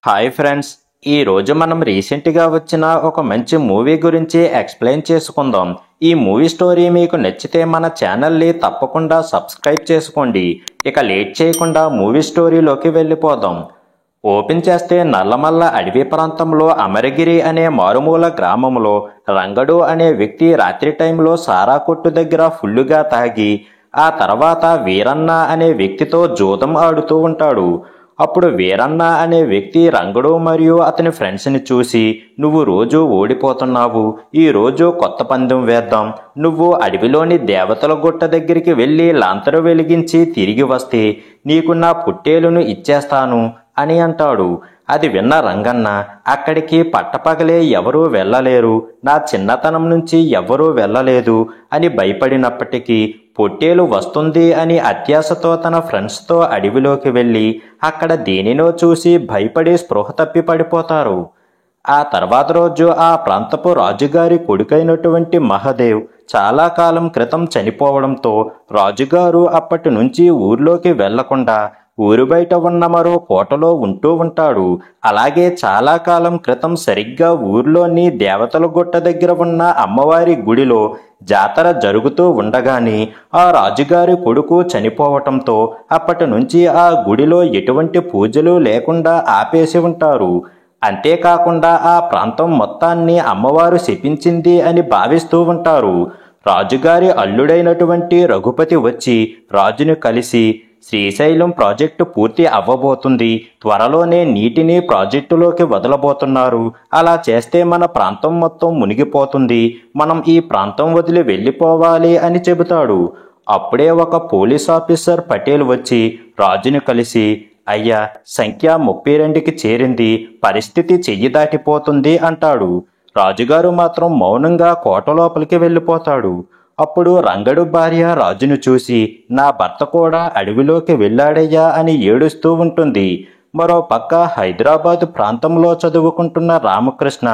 Hi friends, ఈరోజు మనం రీసెంట్గా వచ్చిన ఒక మంచి మూవీ గురించి ఎక్స్ప్లెయిన్ చేసుకుందాం. ఈ మూవీ స్టోరీ మీకు నచ్చితే మన ఛానల్ని తప్పకుండా సబ్స్క్రైబ్ చేసుకోండి. ఇక లేట్ చేయకుండా మూవీ స్టోరీలోకి వెళ్ళిపోదాం. ఓపెన్ చేస్తే నల్లమల్ల అడవి ప్రాంతంలో అమరగిరి అనే మారుమూల గ్రామంలో రంగడు అనే వ్యక్తి రాత్రి టైంలో సారా కొట్టు దగ్గర ఫుల్లుగా తాగి ఆ తర్వాత వీరన్న అనే వ్యక్తితో జూదం ఆడుతూ ఉంటాడు. అప్పుడు వీరన్న అనే వ్యక్తి రంగడు మరియు అతని ఫ్రెండ్స్ని చూసి, నువ్వు రోజు ఓడిపోతున్నావు, ఈ రోజు కొత్త పందెం వేద్దాం, నువ్వు అడవిలోని దేవతల గుట్ట దగ్గరికి వెళ్ళి లాంతరు వెలిగించి తిరిగి వస్తే నీకు నా పుట్టేలును ఇచ్చేస్తాను అని అంటాడు. అది విన్న రంగన్న, అక్కడికి పట్టపగలే ఎవరూ వెళ్ళలేరు, నా చిన్నతనం నుంచి ఎవరూ వెళ్ళలేదు అని భయపడినప్పటికీ పొట్టేలు వస్తుంది అని అత్యాశతో తన ఫ్రెండ్స్తో అడవిలోకి వెళ్ళి అక్కడ దేనినో చూసి భయపడి స్పృహ తప్పి పడిపోతారు. ఆ తర్వాత రోజు ఆ ప్రాంతపు రాజుగారి కొడుకైనటువంటి మహదేవ్ చాలా కాలం క్రితం చనిపోవడంతో రాజుగారు అప్పటి నుంచి ఊర్లోకి వెళ్లకుండా ఊరు బయట ఉన్న మరో కోటలో ఉంటూ ఉంటాడు. అలాగే చాలా కాలం క్రితం సరిగ్గా ఊర్లోని దేవతల గుట్ట దగ్గర ఉన్న అమ్మవారి గుడిలో జాతర జరుగుతూ ఉండగానే ఆ రాజుగారి కొడుకు చనిపోవటంతో అప్పటి నుంచి ఆ గుడిలో ఎటువంటి పూజలు లేకుండా ఆపేసి ఉంటారు. అంతేకాకుండా ఆ ప్రాంతం మొత్తాన్ని అమ్మవారు శపించింది అని భావిస్తూ ఉంటారు. రాజుగారి అల్లుడైనటువంటి రఘుపతి వచ్చి రాజును కలిసి, శ్రీశైలం ప్రాజెక్టు పూర్తి అవ్వబోతుంది, త్వరలోనే నీటిని ప్రాజెక్టులోకి వదలబోతున్నారు, అలా చేస్తే మన ప్రాంతం మొత్తం మునిగిపోతుంది, మనం ఈ ప్రాంతం వదిలి వెళ్ళిపోవాలి అని చెబుతాడు. అప్పుడే ఒక పోలీస్ ఆఫీసర్ పటేల్ వచ్చి రాజును కలిసి, అయ్యా, సంఖ్య 32కి చేరింది, పరిస్థితి చెయ్యి దాటిపోతుంది అంటాడు. రాజుగారు మాత్రం మౌనంగా కోట లోపలికి వెళ్ళిపోతాడు. అప్పుడు రంగడు భార్య రాజును చూసి, నా భర్త కూడా అడవిలోకి వెళ్ళాడయ్యా అని ఏడుస్తూ ఉంటుంది. మరో పక్క హైదరాబాద్ ప్రాంతంలో చదువుకుంటున్న రామకృష్ణ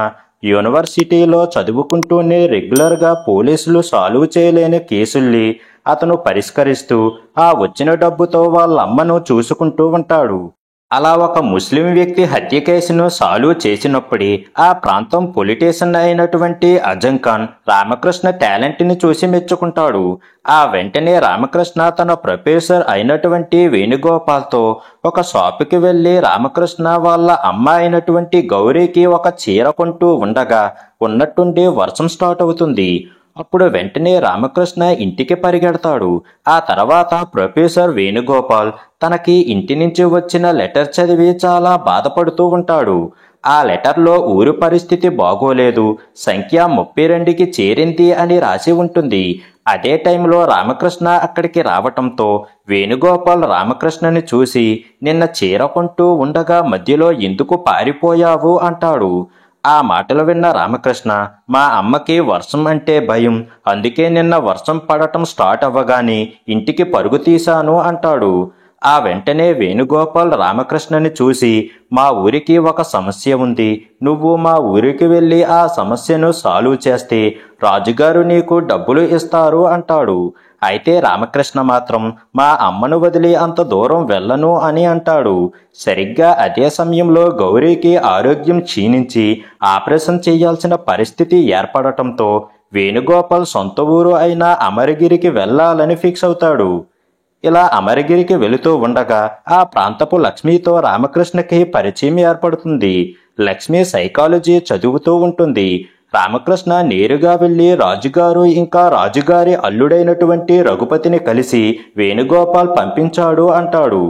యూనివర్సిటీలో చదువుకుంటూనే రెగ్యులర్గా పోలీసులు సాల్వ్ చేయలేని కేసుల్ని అతను పరిష్కరిస్తూ ఆ వచ్చిన డబ్బుతో వాళ్ళ అమ్మను చూసుకుంటూ ఉంటాడు. అలా ఒక ముస్లిం వ్యక్తి హత్య కేసును సాల్వ్ చేసినప్పుడే ఆ ప్రాంతం పొలిటీషియన్ అయినటువంటి అజం ఖాన్ రామకృష్ణ టాలెంట్ని చూసి మెచ్చుకుంటాడు. ఆ వెంటనే రామకృష్ణ తన ప్రొఫెసర్ అయినటువంటి వేణుగోపాల్తో ఒక షాపుకి వెళ్ళి రామకృష్ణ వాళ్ళ అమ్మ అయినటువంటి గౌరీకి ఒక చీర కొంటూ ఉండగా ఉన్నట్టుండి వర్షం స్టార్ట్ అవుతుంది. అప్పుడు వెంటనే రామకృష్ణ ఇంటికి పరిగెడతాడు. ఆ తర్వాత ప్రొఫెసర్ వేణుగోపాల్ తనకి ఇంటి నుంచి వచ్చిన లెటర్ చదివి చాలా బాధపడుతూ ఉంటాడు. ఆ లెటర్లో ఊరు పరిస్థితి బాగోలేదు, సంఖ్య 32కి చేరింది అని రాసి ఉంటుంది. అదే టైంలో రామకృష్ణ అక్కడికి రావటంతో వేణుగోపాల్ రామకృష్ణని చూసి, నిన్న చీర కొంటూ ఉండగా మధ్యలో ఎందుకు పారిపోయావు అంటాడు. ఆ మాటలు విన్న రామకృష్ణ, మా అమ్మకి వర్షం అంటే భయం, అందుకే నిన్న వర్షం పడటం స్టార్ట్ అవ్వగానే ఇంటికి పరుగు తీశాను అంటాడు. ఆ వెంటనే వేణుగోపాల్ రామకృష్ణని చూసి, మా ఊరికి ఒక సమస్య ఉంది, నువ్వు మా ఊరికి వెళ్ళి ఆ సమస్యను సాల్వ్ చేస్తే రాజుగారు నీకు డబ్బులు ఇస్తారు అంటాడు. అయితే రామకృష్ణ మాత్రం మా అమ్మను వదిలి అంత దూరం వెళ్ళను అని అంటాడు. సరిగ్గా అదే సమయంలో గౌరీకి ఆరోగ్యం క్షీణించి ఆపరేషన్ చేయాల్సిన పరిస్థితి ఏర్పడటంతో వేణుగోపాల్ సొంత ఊరు అయిన అమరగిరికి వెళ్ళాలని ఫిక్స్ అవుతాడు. ఇలా అమరగిరికి వెళుతూ ఉండగా ఆ ప్రాంతపు లక్ష్మితో రామకృష్ణకి పరిచయం ఏర్పడుతుంది. లక్ష్మి సైకాలజీ చదువుతూ ఉంటుంది. రామకృష్ణ నేరుగా వెళ్ళి రాజుగారు ఇంకా రాజుగారి అల్లుడైనటువంటి రఘుపతిని కలిసి వేణుగోపాల్ పంపించాడు అంటాడు.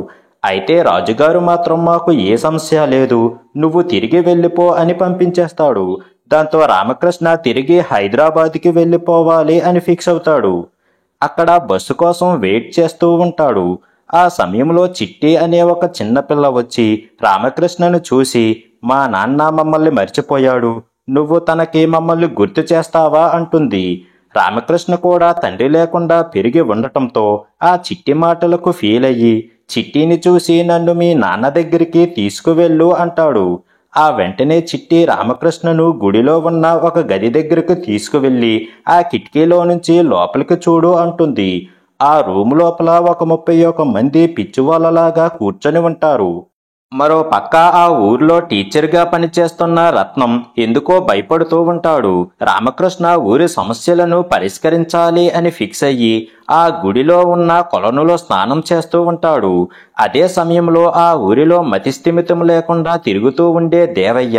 అయితే రాజుగారు మాత్రం మాకు ఏ సమస్య లేదు, నువ్వు తిరిగి వెళ్ళిపో అని పంపించేస్తాడు. దాంతో రామకృష్ణ తిరిగి హైదరాబాద్కి వెళ్ళిపోవాలి అని ఫిక్స్ అవుతాడు. అక్కడ బస్సు కోసం వెయిట్ చేస్తూ ఉంటాడు. ఆ సమయంలో చిట్టి అనే ఒక చిన్నపిల్ల వచ్చి రామకృష్ణను చూసి, మా నాన్న మమ్మల్ని మర్చిపోయాడు, నువ్వు తనకి మమ్మల్ని గుర్తు చేస్తావా అంటుంది. రామకృష్ణ కూడా తండ్రి లేకుండా పెరిగి ఉండటంతో ఆ చిట్టి మాటలకు ఫీల్ అయ్యి, చిట్టిని చూసి నన్ను మీ నాన్న దగ్గరికి తీసుకువెళ్ళు అంటాడు. ఆ వెంటనే చిట్టి రామకృష్ణను గుడిలో ఉన్న ఒక గది దగ్గరకు తీసుకువెళ్ళి ఆ కిటికీలో నుంచి లోపలికి చూడు అంటుంది. ఆ రూమ్ లోపల ఒక 31 మంది పిచ్చివాళ్ళలాగా కూర్చొని ఉంటారు. మరో పక్క ఆ ఊర్లో టీచర్గా పనిచేస్తున్న రత్నం ఎందుకో భయపడుతూ ఉంటాడు. రామకృష్ణ ఊరి సమస్యలను పరిష్కరించాలి అని ఫిక్స్ అయ్యి ఆ గుడిలో ఉన్న కొలనులో స్నానం చేస్తూ ఉంటాడు. అదే సమయంలో ఆ ఊరిలో మతిస్థిమితం లేకుండా తిరుగుతూ ఉండే దేవయ్య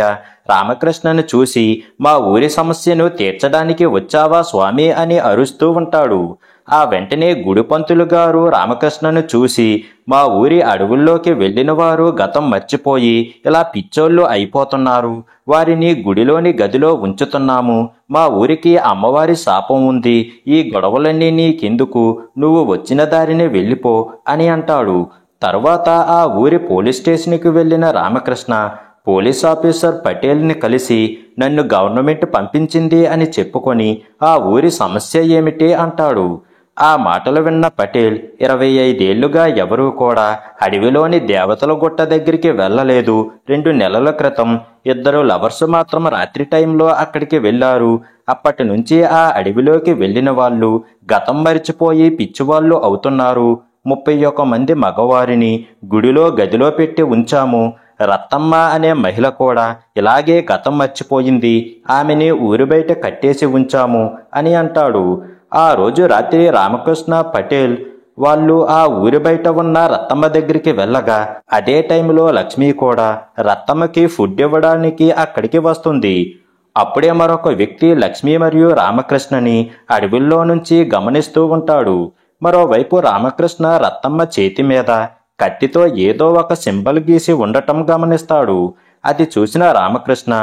రామకృష్ణను చూసి, మా ఊరి సమస్యను తీర్చడానికి వచ్చావా స్వామి అని అరుస్తూ ఉంటాడు. ఆ వెంటనే గుడిపంతులు గారు రామకృష్ణను చూసి, మా ఊరి అడవుల్లోకి వెళ్ళిన వారు గతం మర్చిపోయి ఇలా పిచ్చోళ్ళు అయిపోతున్నారు. వారిని గుడిలోని గదిలో ఉంచుతున్నాము. మా ఊరికి అమ్మవారి శాపం ఉంది. ఈ గొడవలన్నీ నీకెందుకు? నువ్వు వచ్చిన దారిని వెళ్ళిపో అని అంటాడు. తర్వాత ఆ ఊరి పోలీస్ స్టేషన్కి వెళ్ళిన రామకృష్ణ పోలీస్ ఆఫీసర్ పటేల్ని కలిసి, నన్ను గవర్నమెంట్ పంపించింది అని చెప్పుకొని ఆ ఊరి సమస్య ఏమిటి అంటాడు. ఆ మాటలు విన్న పటేల్ 25 ఏళ్లుగా ఎవరూ కూడా అడవిలోని దేవతల గుట్ట దగ్గరికి వెళ్ళలేదు. 2 నెలల క్రితం 2 లవర్స్ మాత్రం రాత్రి టైంలో అక్కడికి వెళ్లారు. అప్పటి నుంచి ఆ అడవిలోకి వెళ్ళిన వాళ్ళు గతం మరిచిపోయి పిచ్చివాళ్ళు అవుతున్నారు. 31 మంది మగవారిని గుడిలో గదిలో పెట్టి ఉంచాము. రత్తమ్మ అనే మహిళ కూడా ఇలాగే గతం మర్చిపోయింది. ఆమెని ఊరి బయట కట్టేసి ఉంచాము అని అంటాడు. ఆ రోజు రాత్రి రామకృష్ణ పటేల్ వాళ్ళు ఆ ఊరి బయట ఉన్న రత్తమ్మ దగ్గరికి వెళ్ళగా అదే టైంలో లక్ష్మి కూడా రత్తమ్మకి ఫుడ్ ఇవ్వడానికి అక్కడికి వస్తుంది. అప్పుడే మరొక వ్యక్తి లక్ష్మి మరియు రామకృష్ణని అడవిలో నుంచి గమనిస్తూ ఉంటాడు. మరోవైపు రామకృష్ణ రత్తమ్మ చేతి మీద కత్తితో ఏదో ఒక సింబల్ గీసి ఉండటం గమనిస్తాడు. అది చూసిన రామకృష్ణ,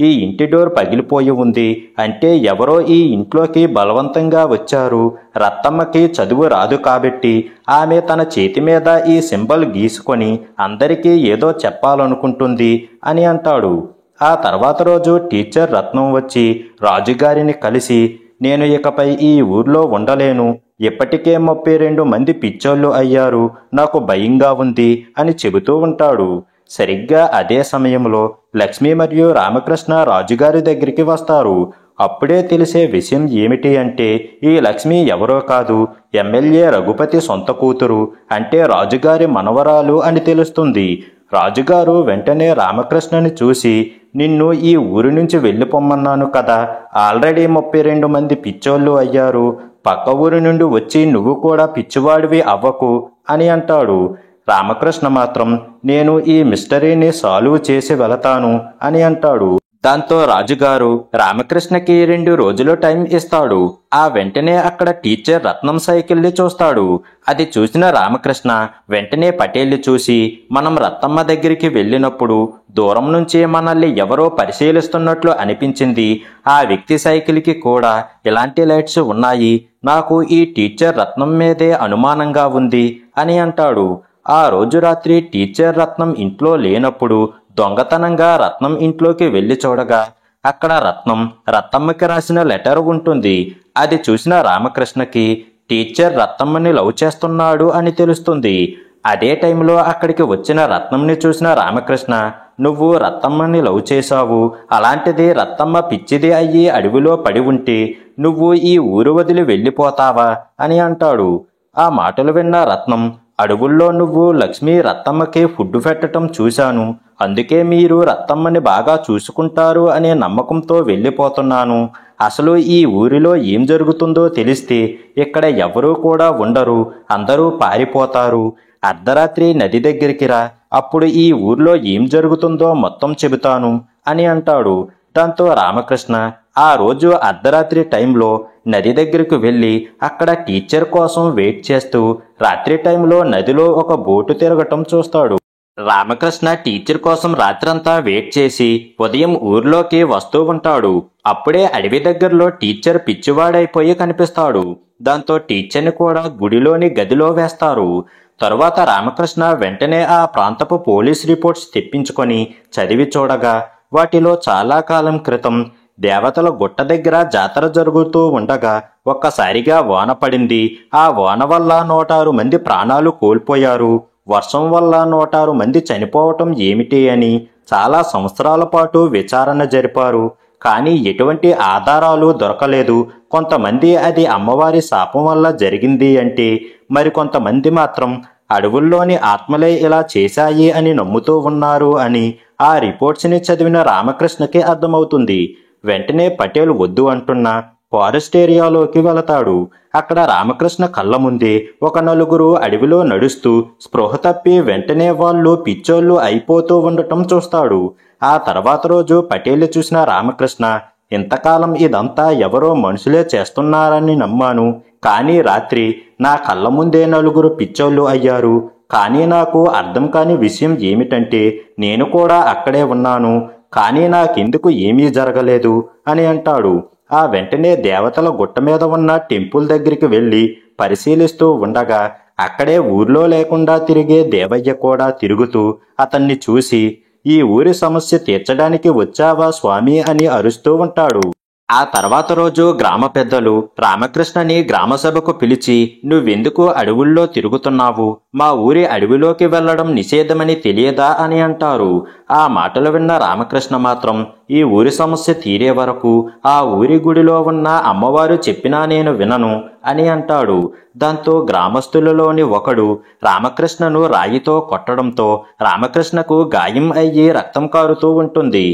ఈ ఇంటి డోర్ పగిలిపోయి ఉంది అంటే ఎవరో ఈ ఇంట్లోకి బలవంతంగా వచ్చారు. రత్తమ్మకి చదువు రాదు కాబట్టి ఆమె తన చేతి మీద ఈ సింబల్ గీసుకొని అందరికీ ఏదో చెప్పాలనుకుంటుంది అని అంటాడు. ఆ తర్వాత రోజు టీచర్ రత్నం వచ్చి రాజుగారిని కలిసి, నేను ఇకపై ఈ ఊర్లో ఉండలేను. ఇప్పటికే 32 మంది పిచ్చోళ్ళు అయ్యారు. నాకు భయంగా ఉంది అని చెబుతూ ఉంటాడు. సరిగ్గా అదే సమయంలో లక్ష్మి మరియు రామకృష్ణ రాజుగారి దగ్గరికి వస్తారు. అప్పుడే తెలిసే విషయం ఏమిటి అంటే, ఈ లక్ష్మి ఎవరో కాదు, ఎమ్మెల్యే రఘుపతి సొంత కూతురు, అంటే రాజుగారి మనవరాలు అని తెలుస్తుంది. రాజుగారు వెంటనే రామకృష్ణని చూసి, నిన్ను ఈ ఊరి నుంచి వెళ్ళిపోమ్మన్నాను కదా, ఆల్రెడీ 32 మంది పిచ్చోళ్ళు అయ్యారు. పక్క ఊరి నుండి వచ్చి నువ్వు కూడా పిచ్చివాడివి అవ్వకు అని అంటాడు. రామకృష్ణ మాత్రం, నేను ఈ మిస్టరీని సాల్వ్ చేసి వెళతాను అని అంటాడు. దాంతో రాజుగారు రామకృష్ణకి 2 రోజులు టైం ఇస్తాడు. ఆ వెంటనే అక్కడ టీచర్ రత్నం సైకిల్ని చూస్తాడు. అది చూసిన రామకృష్ణ వెంటనే పటేల్ని చూసి, మనం రత్తమ్మ దగ్గరికి వెళ్ళినప్పుడు దూరం నుంచి మనల్ని ఎవరో పరిశీలిస్తున్నట్లు అనిపించింది. ఆ వ్యక్తి సైకిల్కి కూడా ఇలాంటి లైట్స్ ఉన్నాయి. నాకు ఈ టీచర్ రత్నం మీదే అనుమానంగా ఉంది అని అంటాడు. ఆ రోజు రాత్రి టీచర్ రత్నం ఇంట్లో లేనప్పుడు దొంగతనంగా రత్నం ఇంట్లోకి వెళ్లి చూడగా అక్కడ రత్నం రత్తమ్మకి రాసిన లెటర్ ఉంటుంది. అది చూసిన రామకృష్ణకి టీచర్ రత్తమ్మని లవ్ చేస్తున్నాడు అని తెలుస్తుంది. అదే టైంలో అక్కడికి వచ్చిన రత్నంని చూసిన రామకృష్ణ, నువ్వు రత్తమ్మని లవ్ చేశావు, అలాంటిది రత్తమ్మ పిచ్చిది అయ్యి అడవిలో పడి ఉంటే నువ్వు ఈ ఊరు వదిలి వెళ్ళిపోతావా అని అంటాడు. ఆ మాటలు విన్న రత్నం, అడవుల్లో నువ్వు లక్ష్మి రత్తమ్మకి ఫుడ్ పెట్టడం చూశాను. అందుకే మీరు రత్తమ్మని బాగా చూసుకుంటారు అనే నమ్మకంతో వెళ్ళిపోతున్నాను. అసలు ఈ ఊరిలో ఏం జరుగుతుందో తెలిస్తే ఇక్కడ ఎవరూ కూడా ఉండరు, అందరూ పారిపోతారు. అర్ధరాత్రి నది దగ్గరికి రా, అప్పుడు ఈ ఊర్లో ఏం జరుగుతుందో మొత్తం చెబుతాను అని అంటాడు. దాంతో రామకృష్ణ ఆ రోజు అర్ధరాత్రి టైంలో నది దగ్గరకు వెళ్ళి అక్కడ టీచర్ కోసం వెయిట్ చేస్తూ రాత్రి టైంలో నదిలో ఒక బోటు తిరగటం చూస్తాడు. రామకృష్ణ టీచర్ కోసం రాత్రంతా వెయిట్ చేసి ఉదయం ఊర్లోకి వస్తూ ఉంటాడు. అప్పుడే అడవి దగ్గరలో టీచర్ పిచ్చివాడైపోయి కనిపిస్తాడు. దాంతో టీచర్ని కూడా గుడిలోని గదిలో వేస్తారు. తరువాత రామకృష్ణ వెంటనే ఆ ప్రాంతపు పోలీస్ రిపోర్ట్స్ తెప్పించుకొని చదివి చూడగా వాటిలో చాలా కాలం క్రితం దేవతల గుట్ట దగ్గర జాతర జరుగుతూ ఉండగా ఒక్కసారిగా వాన పడింది. ఆ వాన వల్ల 106 మంది ప్రాణాలు కోల్పోయారు. వర్షం వల్ల 106 మంది చనిపోవటం ఏమిటి అని చాలా సంవత్సరాల పాటు విచారణ జరిపారు. కానీ ఎటువంటి ఆధారాలు దొరకలేదు. కొంతమంది అది అమ్మవారి శాపం వల్ల జరిగింది అంటే, మరికొంతమంది మాత్రం అడవుల్లోని ఆత్మలే ఇలా చేశాయి అని నమ్ముతూ ఉన్నారు అని ఆ రిపోర్ట్స్ని చదివిన రామకృష్ణకి అర్థమవుతుంది. వెంటనే పటేల్ వద్దు అంటున్న ఫారెస్ట్ ఏరియాలోకి వెళతాడు. అక్కడ రామకృష్ణ కళ్ళ ముందే ఒక నలుగురు అడవిలో నడుస్తూ స్పృహ తప్పి వెంటనే వాళ్ళు పిచ్చోళ్ళు అయిపోతూ ఉండటం చూస్తాడు. ఆ తర్వాత రోజు పటేల్ చూసిన రామకృష్ణ, ఇంతకాలం ఇదంతా ఎవరో మనుషులే చేస్తున్నారని నమ్మాను, కానీ రాత్రి నా కళ్ళ ముందే నలుగురు పిచ్చోళ్ళు అయ్యారు. కానీ నాకు అర్థం కాని విషయం ఏమిటంటే నేను కూడా అక్కడే ఉన్నాను, కానీ నాకెందుకు ఏమీ జరగలేదు అని అంటాడు. ఆ వెంటనే దేవతల గుట్ట మీద ఉన్న టెంపుల్ దగ్గరికి వెళ్ళి పరిశీలిస్తూ ఉండగా అక్కడే ఊర్లో లేకుండా తిరిగే దేవయ్య కూడా తిరుగుతూ అతన్ని చూసి, ఈ ఊరి సమస్య తీర్చడానికి వచ్చావా స్వామి అని అరుస్తూ ఉంటాడు. ఆ తర్వాత రోజు గ్రామ పెద్దలు రామకృష్ణని గ్రామసభకు పిలిచి, నువ్వెందుకు అడవుల్లో తిరుగుతున్నావు, మా ఊరి అడవిలోకి వెళ్లడం నిషేధమని తెలియదా అని అంటారు. ఆ మాటలు విన్న రామకృష్ణ మాత్రం, ఈ ఊరి సమస్య తీరే వరకు ఆ ఊరి గుడిలో ఉన్న అమ్మవారు చెప్పినా నేను వినను అని అంటాడు. దాంతో గ్రామస్తులలోని ఒకడు రామకృష్ణను రాయితో కొట్టడంతో రామకృష్ణకు గాయం అయ్యి రక్తం కారుతూ ఉంటుంది.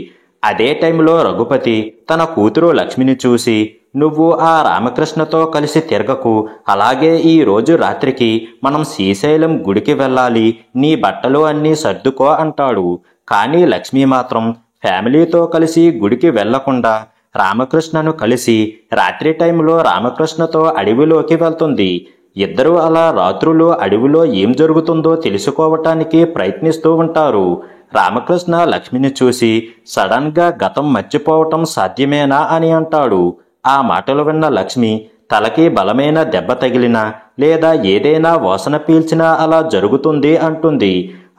అదే టైంలో రఘుపతి తన కూతురు లక్ష్మిని చూసి, నువ్వు ఆ రామకృష్ణతో కలిసి తిరగకు, అలాగే ఈ రోజు రాత్రికి మనం శ్రీశైలం గుడికి వెళ్ళాలి, నీ బట్టలు అన్నీ సర్దుకో అంటాడు. కానీ లక్ష్మి మాత్రం ఫ్యామిలీతో కలిసి గుడికి వెళ్లకుండా రామకృష్ణను కలిసి రాత్రి టైంలో రామకృష్ణతో అడవిలోకి వెళ్తుంది. ఇద్దరూ అలా రాత్రులు అడవిలో ఏం జరుగుతుందో తెలుసుకోవటానికి ప్రయత్నిస్తూ ఉంటారు. రామకృష్ణ లక్ష్మిని చూసి సడన్ గా గతం మర్చిపోవటం సాధ్యమేనా అని అంటాడు. ఆ మాటలు విన్న లక్ష్మి, తలకి బలమైన దెబ్బ తగిలినా లేదా ఏదైనా వాసన పీల్చినా అలా జరుగుతుంది అంటుంది.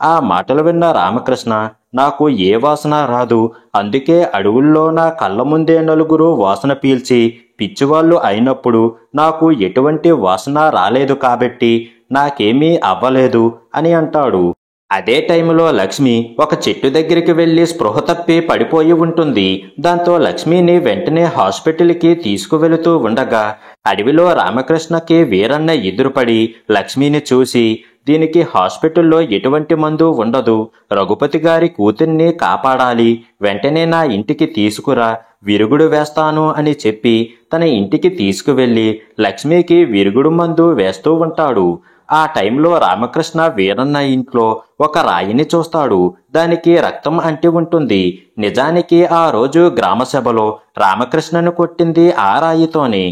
ఆ మాటలు విన్న రామకృష్ణ, నాకు ఏ వాసన రాదు, అందుకే అడవుల్లో నా కళ్ళ ముందే నలుగురు వాసన పీల్చి పిచ్చివాళ్ళు అయినప్పుడు నాకు ఎటువంటి వాసన రాలేదు కాబట్టి నాకేమీ అవ్వలేదు అని అంటాడు. అదే టైంలో లక్ష్మి ఒక చెట్టు దగ్గరికి వెళ్లి స్పృహ తప్పి పడిపోయి ఉంటుంది. దాంతో లక్ష్మిని వెంటనే హాస్పిటల్కి తీసుకువెళుతూ ఉండగా అడవిలో రామకృష్ణకి వీరన్న ఎదురుపడి లక్ష్మిని చూసి, దీనికి హాస్పిటల్లో ఎటువంటి మందు ఉండదు, రఘుపతి గారి కూతుర్ని కాపాడాలి, వెంటనే నా ఇంటికి తీసుకురా, విరుగుడు వేస్తాను అని చెప్పి తన ఇంటికి తీసుకువెళ్లి లక్ష్మికి విరుగుడు మందు వేస్తూ ఉంటాడు. ఆ టైంలో రామకృష్ణ వీరన్న ఇంట్లో ఒక రాయిని చూస్తాడు. దానికి రక్తం అంటి ఉంటుంది. నిజానికి ఆ రోజు గ్రామసభలో రామకృష్ణను కొట్టింది ఆ రాయితోనే.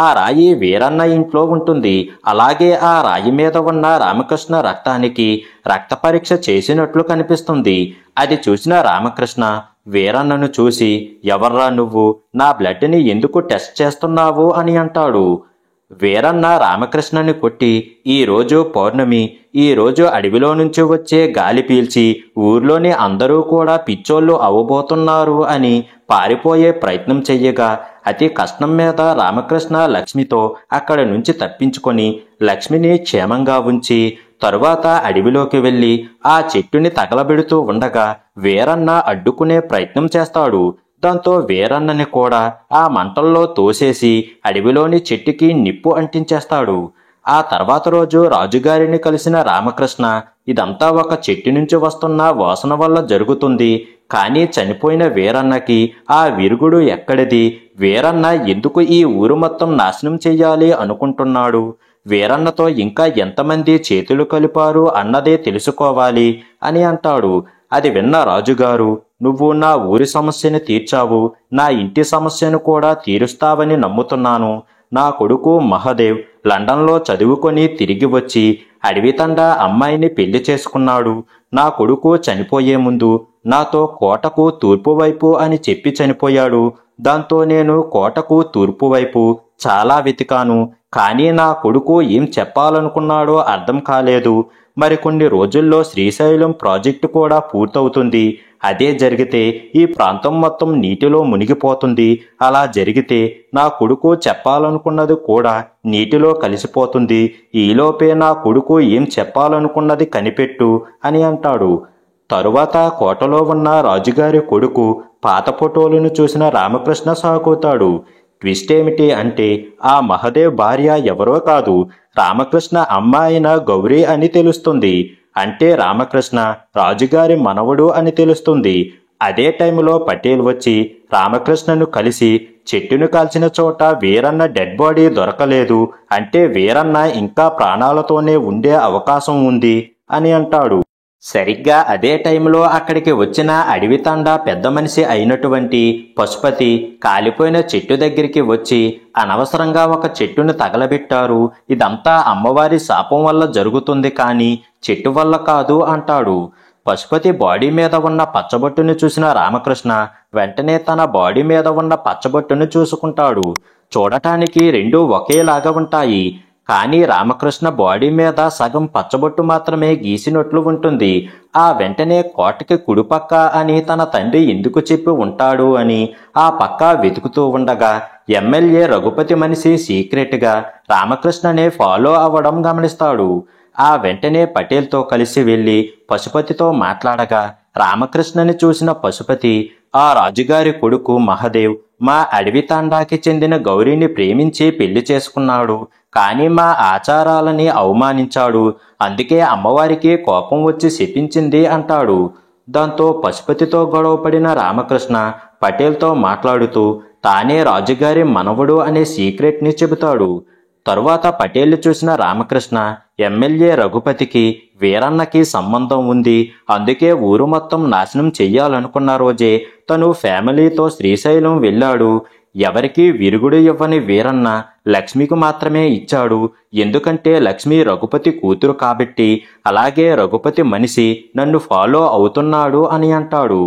ఆ రాయి వీరన్న ఇంట్లో ఉంటుంది. అలాగే ఆ రాయి మీద ఉన్న రామకృష్ణ రక్తానికి రక్త పరీక్ష చేసినట్లు కనిపిస్తుంది. అది చూసిన రామకృష్ణ వీరన్నను చూసి, ఎవర్రా నువ్వు, నా బ్లడ్ని ఎందుకు టెస్ట్ చేస్తున్నావు అని అంటాడు. వీరన్న రామకృష్ణని కొట్టి, ఈ రోజు పౌర్ణమి, ఈ రోజు అడవిలో నుంచి వచ్చే గాలి పీల్చి ఊర్లోని అందరూ కూడా పిచ్చోళ్ళు అవ్వబోతున్నారు అని పారిపోయే ప్రయత్నం చెయ్యగా అతి కష్టం మీద రామకృష్ణ లక్ష్మితో అక్కడి నుంచి తప్పించుకొని లక్ష్మిని క్షేమంగా ఉంచి తరువాత అడవిలోకి వెళ్ళి ఆ చెట్టుని తగలబెడుతూ ఉండగా వీరన్న అడ్డుకునే ప్రయత్నం చేస్తాడు. దాంతో వీరన్నని కూడా ఆ మంటల్లో తోసేసి అడవిలోని చెట్టుకి నిప్పు అంటించేస్తాడు. ఆ తర్వాత రోజు రాజుగారిని కలిసిన రామకృష్ణ, ఇదంతా ఒక చెట్టు నుంచి వస్తున్న వాసన వల్ల జరుగుతుంది, కానీ చనిపోయిన వీరన్నకి ఆ విరుగుడు ఎక్కడిది, వీరన్న ఎందుకు ఈ ఊరు మొత్తం నాశనం చెయ్యాలి అనుకుంటున్నాడు, వీరన్నతో ఇంకా ఎంతమంది చేతులు కలిపారు అన్నదే తెలుసుకోవాలి అని అంటాడు. అది విన్న రాజుగారు, నువ్వు నా ఊరి సమస్యను తీర్చావు, నా ఇంటి సమస్యను కూడా తీరుస్తావని నమ్ముతున్నాను. నా కొడుకు మహదేవ్ లండన్లో చదువుకొని తిరిగి వచ్చి అడవితండ అమ్మాయిని పెళ్లి చేసుకున్నాడు. నా కొడుకు చనిపోయే ముందు నాతో కోటకు తూర్పు వైపు అని చెప్పి చనిపోయాడు. దాంతో నేను కోటకు తూర్పు వైపు చాలా వెతికాను, కానీ నా కొడుకు ఏం చెప్పాలనుకున్నాడో అర్థం కాలేదు. మరికొన్ని రోజుల్లో శ్రీశైలం ప్రాజెక్టు కూడా పూర్తవుతుంది. అదే జరిగితే ఈ ప్రాంతం మొత్తం నీటిలో మునిగిపోతుంది. అలా జరిగితే నా కొడుకు చెప్పాలనుకున్నది కూడా నీటిలో కలిసిపోతుంది. ఈలోపే నా కొడుకు ఏం చెప్పాలనుకున్నది కనిపెట్టు అని అంటాడు. తరువాత కోటలో ఉన్న రాజుగారి కొడుకు పాత ఫోటోలను చూసిన రామకృష్ణ సాకుతాడు. ట్విస్ట్ ఏమిటి అంటే ఆ మహదేవ్ భార్య ఎవరో కాదు, రామకృష్ణ అమ్మ అయిన గౌరీ అని తెలుస్తుంది. అంటే రామకృష్ణ రాజుగారి మనవడు అని తెలుస్తుంది. అదే టైంలో పటేల్ వచ్చి రామకృష్ణను కలిసి చెట్టును కాల్చిన చోట వీరన్న డెడ్ బాడీ దొరకలేదు, అంటే వీరన్న ఇంకా ప్రాణాలతోనే ఉండే అవకాశం ఉంది అని అంటాడు. సరిగ్గా అదే టైంలో అక్కడికి వచ్చిన అడవి తండా పెద్ద మనిషి అయినటువంటి పశుపతి కాలిపోయిన చెట్టు దగ్గరికి వచ్చి అనవసరంగా ఒక చెట్టును తగలబెట్టారు, ఇదంతా అమ్మవారి శాపం వల్ల జరుగుతుంది కానీ చెట్టు వల్ల కాదు అంటాడు. పశుపతి బాడీ మీద ఉన్న పచ్చబొట్టును చూసిన రామకృష్ణ వెంటనే తన బాడీ మీద ఉన్న పచ్చబొట్టును చూసుకుంటాడు. చూడటానికి రెండూ ఒకేలాగా ఉంటాయి, కానీ రామకృష్ణ బాడీ మీద సగం పచ్చబొట్టు మాత్రమే గీసినట్లు ఉంటుంది. ఆ వెంటనే కోటకి కుడిపక్క అని తన తండ్రి ఎందుకు చెప్పి ఉంటాడు అని ఆ పక్క వెతుకుతూ ఉండగా ఎమ్మెల్యే రఘుపతి మనిషి సీక్రెట్గా రామకృష్ణనే ఫాలో అవ్వడం గమనిస్తాడు. ఆ వెంటనే పటేల్తో కలిసి వెళ్లి పశుపతితో మాట్లాడగా రామకృష్ణని చూసిన పశుపతి, ఆ రాజుగారి కొడుకు మహదేవ్ మా అడవి తాండాకి చెందిన గౌరీని ప్రేమించి పెళ్లి చేసుకున్నాడు, కానీ మా ఆచారాలని అవమానించాడు, అందుకే అమ్మవారికి కోపం వచ్చి శపించింది అంటాడు. దాంతో పశుపతితో గొడవపడిన రామకృష్ణ పటేల్తో మాట్లాడుతూ తానే రాజుగారి మనవడు అనే సీక్రెట్ని చెబుతాడు. తరువాత పటేల్ చూసిన రామకృష్ణ ఎమ్మెల్యే రఘుపతికి వీరన్నకి సంబంధం ఉంది, అందుకే ఊరు మొత్తం నాశనం చెయ్యాలనుకున్న రోజే తను ఫ్యామిలీతో శ్రీశైలం వెళ్ళాడు. ఎవరికీ విరుగుడు ఇవ్వని వీరన్న లక్ష్మికి మాత్రమే ఇచ్చాడు, ఎందుకంటే లక్ష్మి రఘుపతి కూతురు కాబట్టి. అలాగే రఘుపతి మనిషి నన్ను ఫాలో అవుతున్నాడు అని అంటాడు.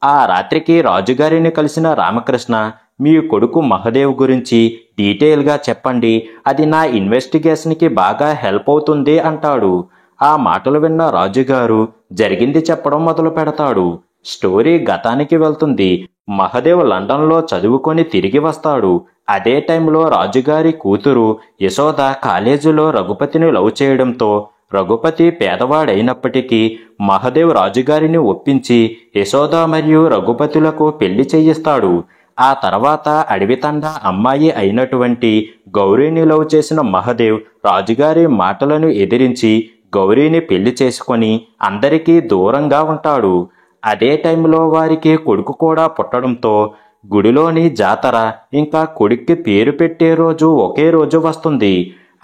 ఆ రాత్రికి రాజుగారిని కలిసిన రామకృష్ణ, మీ కొడుకు మహదేవ్ గురించి డీటెయిల్గా చెప్పండి, అది నా ఇన్వెస్టిగేషన్కి బాగా హెల్ప్ అవుతుంది అంటాడు. ఆ మాటలు విన్న రాజుగారు జరిగింది చెప్పడం మొదలు పెడతాడు. స్టోరీ గతానికి వెళ్తుంది. మహదేవ్ లండన్లో చదువుకొని తిరిగి వస్తాడు. అదే టైంలో రాజుగారి కూతురు యశోద కాలేజీలో రఘుపతిని లవ్ చేయడంతో రఘుపతి పేదవాడైనప్పటికీ మహదేవ్ రాజుగారిని ఒప్పించి యశోద మరియు రఘుపతులకు పెళ్లి చేయిస్తాడు. ఆ తర్వాత అడవితండ అమ్మాయి అయినటువంటి గౌరీని లవ్ చేసిన మహదేవ్ రాజుగారి మాటలను ఎదిరించి గౌరీని పెళ్లి చేసుకొని అందరికీ దూరంగా ఉంటాడు. అదే టైంలో వారికి కొడుకు కూడా పుట్టడంతో గుడిలోని జాతర ఇంకా కొడుక్కి పేరు పెట్టే రోజు ఒకే రోజు వస్తుంది.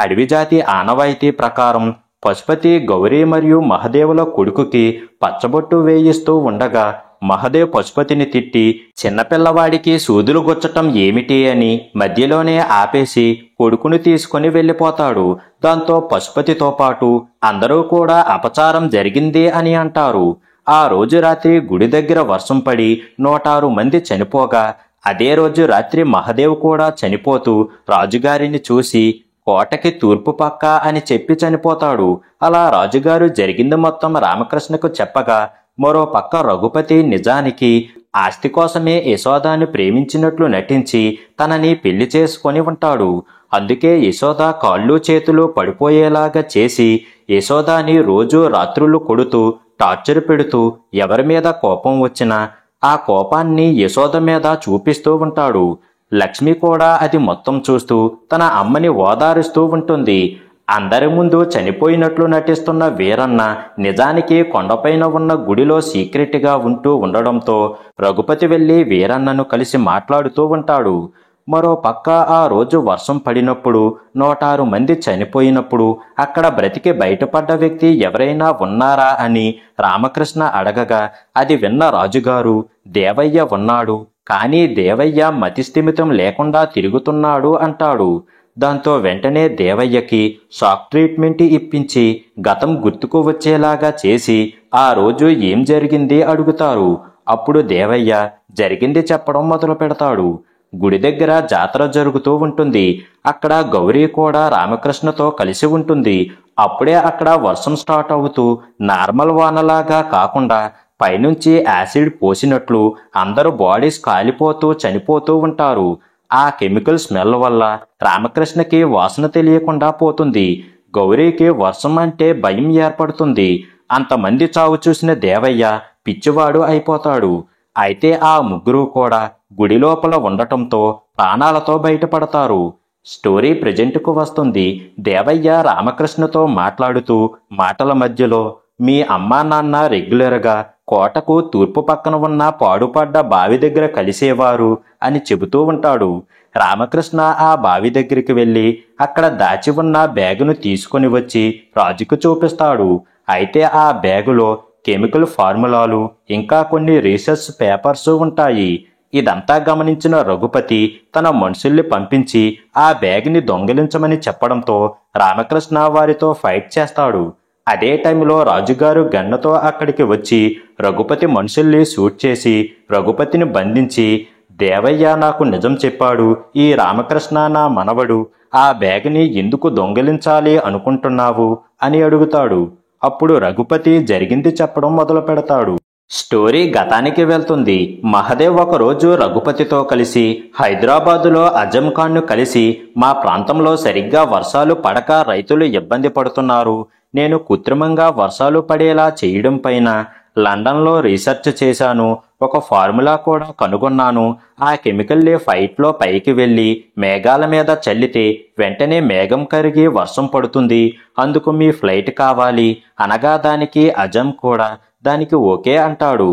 అడవి జాతి ఆనవాయితీ ప్రకారం పశుపతి గౌరీ మరియు మహదేవుల కొడుకుకి పచ్చబొట్టు వేయిస్తూ ఉండగా మహదేవ్ పశుపతిని తిట్టి చిన్నపిల్లవాడికి సూదులు గుచ్చటం ఏమిటి అని మధ్యలోనే ఆపేసి కొడుకుని తీసుకుని వెళ్ళిపోతాడు. దాంతో పశుపతితో పాటు అందరూ కూడా అపచారం జరిగింది అని అంటారు. ఆ రోజు రాత్రి గుడి దగ్గర వర్షం పడి 106 మంది చనిపోగా అదే రోజు రాత్రి మహదేవ్ కూడా చనిపోతూ రాజుగారిని చూసి కోటకి తూర్పు పక్క అని చెప్పి చనిపోతాడు. అలా రాజుగారు జరిగింది మొత్తం రామకృష్ణకు చెప్పగా మరో పక్క రఘుపతి నిజానికి ఆస్తి కోసమే యశోదాని ప్రేమించినట్లు నటించి తనని పెళ్లి చేసుకొని ఉంటాడు. అందుకే యశోద కాళ్ళు చేతులు పడిపోయేలాగా చేసి యశోదాని రోజు రాత్రులు కొడుతూ టార్చర్ పెడుతూ ఎవరి మీద కోపం వచ్చినా ఆ కోపాన్ని యశోద మీద చూపిస్తూ ఉంటాడు. లక్ష్మి కూడా అది మొత్తం చూస్తూ తన అమ్మని ఓదారుస్తూ ఉంటుంది. అందరి ముందు చనిపోయినట్లు నటిస్తున్న వీరన్న నిజానికి కొండపైన ఉన్న గుడిలో సీక్రెట్గా ఉంటూ ఉండడంతో రఘుపతి వెళ్ళి వీరన్నను కలిసి మాట్లాడుతూ ఉంటాడు. మరో పక్క ఆ రోజు వర్షం పడినప్పుడు 106 మంది చనిపోయినప్పుడు అక్కడ బ్రతికి బయటపడ్డ వ్యక్తి ఎవరైనా ఉన్నారా అని రామకృష్ణ అడగగా అది విన్న రాజుగారు దేవయ్య ఉన్నాడు, కానీ దేవయ్య మతిస్థిమితం లేకుండా తిరుగుతున్నాడు అంటాడు. దాంతో వెంటనే దేవయ్యకి షాక్ ట్రీట్మెంట్ ఇప్పించి గతం గుర్తుకు వచ్చేలాగా చేసి ఆ రోజు ఏం జరిగింది అడుగుతారు. అప్పుడు దేవయ్య జరిగింది చెప్పడం మొదలు పెడతాడు. గుడి దగ్గర జాతర జరుగుతూ ఉంటుంది. అక్కడ గౌరీ కూడా రామకృష్ణతో కలిసి ఉంటుంది. అప్పుడే అక్కడ వర్షం స్టార్ట్ అవుతూ నార్మల్ వానలాగా కాకుండా పైనుంచి యాసిడ్ పోసినట్లు అందరూ బాడీస్ కాలిపోతూ చనిపోతూ ఉంటారు. ఆ కెమికల్ స్మెల్ వల్ల రామకృష్ణకి వాసన తెలియకుండా పోతుంది. గౌరీకి వర్షం అంటే భయం ఏర్పడుతుంది. అంతమంది చావు చూసిన దేవయ్య పిచ్చివాడు అయిపోతాడు. అయితే ఆ ముగ్గురు కూడా గుడి లోపల ఉండటంతో ప్రాణాలతో బయటపడతారు. స్టోరీ ప్రెజెంట్కు వస్తుంది. దేవయ్య రామకృష్ణతో మాట్లాడుతూ మాటల మధ్యలో మీ అమ్మా నాన్న రెగ్యులర్గా కోటకు తూర్పు పక్కన ఉన్న పాడుపడ్డ బావి దగ్గర కలిసేవారు అని చెబుతూ ఉంటాడు. రామకృష్ణ ఆ బావి దగ్గరికి వెళ్ళి అక్కడ దాచి ఉన్న బ్యాగును తీసుకొని వచ్చి రాజుకు చూపిస్తాడు. అయితే ఆ బ్యాగులో కెమికల్ ఫార్ములాలు ఇంకా కొన్ని రీసెర్చ్ పేపర్స్ ఉంటాయి. ఇదంతా గమనించిన రఘుపతి తన మనుషుల్ని పంపించి ఆ బ్యాగ్ని దొంగిలించమని చెప్పడంతో రామకృష్ణ వారితో ఫైట్ చేస్తాడు. అదే టైంలో రాజుగారు గన్నతో అక్కడికి వచ్చి రఘుపతి మనుషుల్ని షూట్ చేసి రఘుపతిని బంధించి, దేవయ్య నాకు నిజం చెప్పాడు, ఈ రామకృష్ణ నా మనవడు, ఆ బ్యాగ్ని ఎందుకు దొంగిలించాలి అనుకుంటున్నావు అని అడుగుతాడు. అప్పుడు రఘుపతి జరిగింది చెప్పడం మొదలు పెడతాడు. స్టోరీ గతానికి వెళ్తుంది. మహదేవ్ ఒకరోజు రఘుపతితో కలిసి హైదరాబాదులో అజం ఖాన్ను కలిసి మా ప్రాంతంలో సరిగ్గా వర్షాలు పడక రైతులు ఇబ్బంది పడుతున్నారు, నేను కృత్రిమంగా వర్షాలు పడేలా చేయడం పైన లండన్లో రీసెర్చ్ చేశాను, ఒక ఫార్ములా కూడా కనుగొన్నాను, ఆ కెమికల్లే ఫైట్లో పైకి వెళ్ళి మేఘాల మీద చల్లితే వెంటనే మేఘం కరిగి వర్షం పడుతుంది, అందుకు మీ ఫ్లైట్ కావాలి అనగా దానికి అజం కూడా దానికి ఓకే అంటాడు.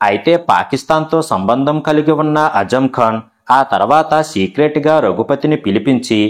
అయితే పాకిస్తాన్తో సంబంధం కలిగి ఉన్న అజం ఖాన్ ఆ తర్వాత సీక్రెట్గా రఘుపతిని పిలిపించి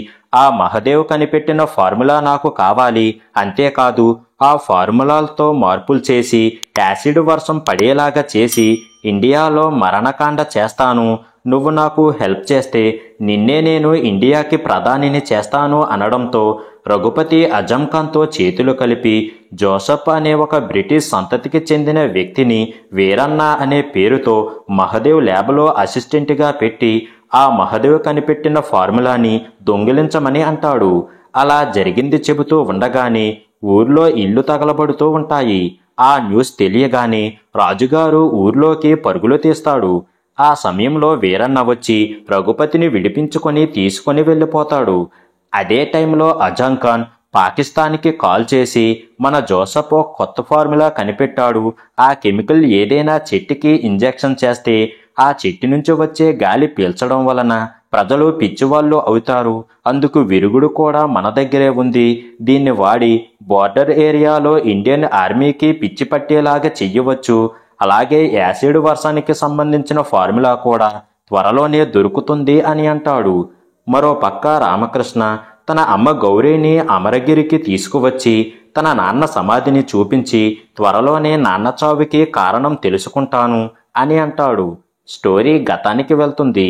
ఆ మహదేవ్ కనిపెట్టిన ఫార్ములా నాకు కావాలి, అంతేకాదు ఆ ఫార్ములాలతో మార్పులు చేసి యాసిడ్ వర్షం పడేలాగా చేసి ఇండియాలో మరణకాండ చేస్తాను, నువ్వు నాకు హెల్ప్ చేస్తే నిన్నే నేను ఇండియాకి ప్రధానిని చేస్తాను అనడంతో రఘుపతి అజం ఖాన్తో చేతులు కలిపి జోసెఫ్ అనే ఒక బ్రిటిష్ సంతతికి చెందిన వ్యక్తిని వీరన్న అనే పేరుతో మహదేవ్ ల్యాబ్లో అసిస్టెంట్గా పెట్టి ఆ మహదేవ్ కనిపెట్టిన ఫార్ములాని దొంగిలించమని అంటాడు. అలా జరిగింది చెబుతూ ఉండగానే ఊర్లో ఇల్లు తగలబడుతూ ఉంటాయి. ఆ న్యూస్ తెలియగానే రాజుగారు ఊర్లోకి పరుగులు తీస్తాడు. ఆ సమయంలో వీరన్న వచ్చి రఘుపతిని విడిపించుకొని తీసుకొని వెళ్ళిపోతాడు. అదే టైంలో అజం ఖాన్ పాకిస్తాన్కి కాల్ చేసి మన జోసెఫ్ ఒక కొత్త ఫార్ములా కనిపెట్టాడు, ఆ కెమికల్ ఏదైనా చెట్టుకి ఇంజెక్షన్ చేస్తే ఆ చెట్టు నుంచి వచ్చే గాలి పీల్చడం వలన ప్రజలు పిచ్చివాళ్ళు అవుతారు, అందుకు విరుగుడు కూడా మన దగ్గరే ఉంది, దీన్ని వాడి బోర్డర్ ఏరియాలో ఇండియన్ ఆర్మీకి పిచ్చి పట్టేలాగా చెయ్యవచ్చు, అలాగే యాసిడ్ వర్షానికి సంబంధించిన ఫార్ములా కూడా త్వరలోనే దొరుకుతుంది అని అంటాడు. మరో పక్క రామకృష్ణ తన అమ్మ గౌరీని అమరగిరికి తీసుకువచ్చి తన నాన్న సమాధిని చూపించి త్వరలోనే నాన్న చావుకి కారణం తెలుసుకుంటాను అని అంటాడు. స్టోరీ గతానికి వెళ్తుంది.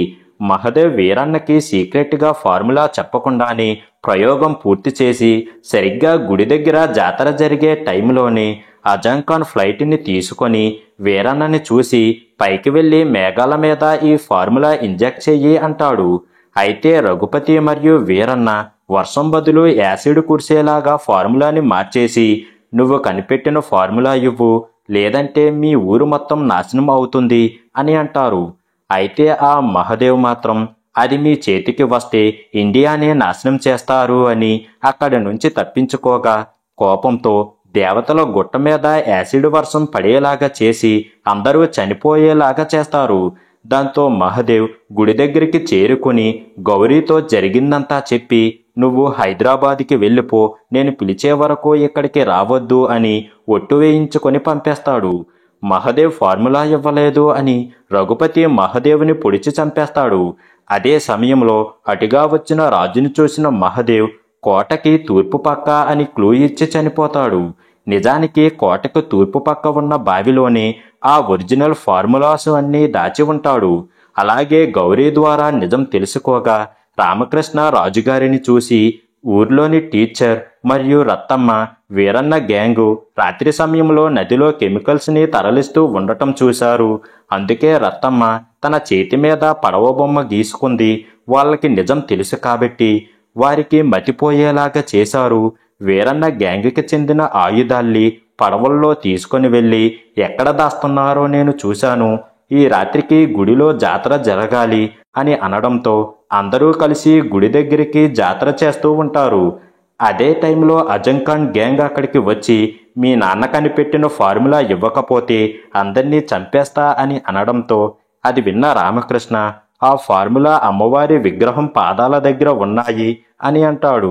మహదేవ్ వీరన్నకి సీక్రెట్గా ఫార్ములా చెప్పకుండానే ప్రయోగం పూర్తి చేసి సరిగ్గా గుడి దగ్గర జాతర జరిగే టైంలోనే అజం ఖాన్ ఫ్లైట్ని తీసుకొని వీరన్నని చూసి పైకి వెళ్ళి మేఘాల మీద ఈ ఫార్ములా ఇంజెక్ట్ చెయ్యి అంటాడు. అయితే రఘుపతి మరియు వీరన్న వర్షం బదులు యాసిడ్ కురిసేలాగా ఫార్ములాని మార్చేసి నువ్వు కనిపెట్టిన ఫార్ములా ఇవ్వు, లేదంటే మీ ఊరు మొత్తం నాశనం అవుతుంది అని అంటారు. అయితే ఆ మహదేవ్ మాత్రం అది మీ చేతికి వస్తే ఇండియానే నాశనం చేస్తారు అని అక్కడి నుంచి తప్పించుకోగా కోపంతో దేవతల గుట్ట మీద యాసిడ్ వర్షం పడేలాగా చేసి అందరూ చనిపోయేలాగా చేస్తారు. దాంతో మహదేవ్ గుడి దగ్గరికి చేరుకుని గౌరీతో జరిగిందంతా చెప్పి నువ్వు హైదరాబాద్కి వెళ్ళిపో, నేను పిలిచే వరకు ఇక్కడికి రావద్దు అని ఒట్టు వేయించుకొని పంపేస్తాడు. మహదేవ్ ఫార్ములా ఇవ్వలేదు అని రఘుపతి మహదేవ్ని పొడిచి చంపేస్తాడు. అదే సమయంలో అటుగా వచ్చిన రాజుని చూసిన మహదేవ్ కోటకి తూర్పు పక్క అని క్లూ ఇచ్చి చనిపోతాడు. నిజానికి కోటకు తూర్పు పక్క ఉన్న బావిలోనే ఆ ఒరిజినల్ ఫార్ములాస్ అన్నీ దాచి ఉంటాడు. అలాగే గౌరీ ద్వారా నిజం తెలుసుకోగా రామకృష్ణ రాజుగారిని చూసి ఊర్లోని టీచర్ మరియు రత్తమ్మ వీరన్న గ్యాంగు రాత్రి సమయంలో నదిలో కెమికల్స్ని తరలిస్తూ ఉండటం చూశారు. అందుకే రత్తమ్మ తన చేతి మీద పడవ బొమ్మ గీసుకుంది. వాళ్ళకి నిజం తెలుసు కాబట్టి వారికి మతిపోయేలాగా చేశారు. వీరన్న గ్యాంగుకి చెందిన ఆయుధాల్ని పడవల్లో తీసుకొని వెళ్ళి ఎక్కడ దాస్తున్నారో నేను చూశాను, ఈ రాత్రికి గుడిలో జాతర జరగాలి అని అనడంతో అందరూ కలిసి గుడి దగ్గరికి జాతర చేస్తూ ఉంటారు. అదే టైంలో అజం ఖాన్ గ్యాంగ్ అక్కడికి వచ్చి మీ నాన్న కనిపెట్టిన ఫార్ములా ఇవ్వకపోతే అందరినీ చంపేస్తా అని అనడంతో అది విన్న రామకృష్ణ ఆ ఫార్ములా అమ్మవారి విగ్రహం పాదాల దగ్గర ఉన్నాయి అని అంటాడు.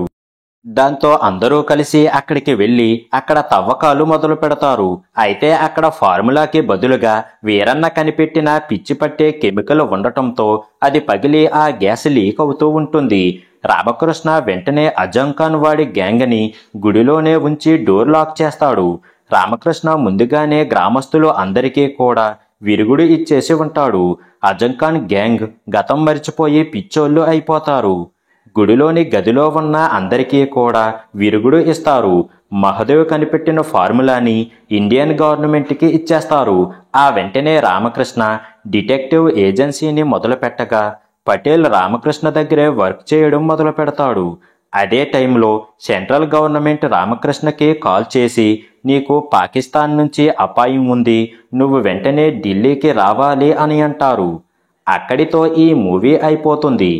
దాంతో అందరూ కలిసి అక్కడికి వెళ్ళి అక్కడ తవ్వకాలు మొదలు పెడతారు. అయితే అక్కడ ఫార్ములాకి బదులుగా వీరన్న కనిపెట్టిన పిచ్చి పట్టే కెమికల్ ఉండటంతో అది పగిలి ఆ గ్యాస్ లీక్ అవుతూ ఉంటుంది. రామకృష్ణ వెంటనే అజంఖాన్ వాడి గ్యాంగ్ని గుడిలోనే ఉంచి డోర్ లాక్ చేస్తాడు. రామకృష్ణ ముందుగానే గ్రామస్తులు అందరికీ కూడా విరుగుడు ఇచ్చేసి ఉంటాడు. అజంఖాన్ గ్యాంగ్ గతం మరిచిపోయి పిచ్చోళ్ళు అయిపోతారు. గుడిలోని గదిలో ఉన్న అందరికీ కూడా విరుగుడు ఇస్తారు. మహదేవ్ కనిపెట్టిన ఫార్ములాని ఇండియన్ గవర్నమెంట్కి ఇచ్చేస్తారు. ఆ వెంటనే రామకృష్ణ డిటెక్టివ్ ఏజెన్సీని మొదలుపెట్టగా పటేల్ రామకృష్ణ దగ్గరే వర్క్ చేయడం మొదలు పెడతాడు. అదే టైంలో సెంట్రల్ గవర్నమెంట్ రామకృష్ణకి కాల్ చేసి నీకు పాకిస్తాన్ నుంచి అపాయం ఉంది, నువ్వు వెంటనే ఢిల్లీకి రావాలి అని అంటారు. అక్కడితో ఈ మూవీ అయిపోతుంది.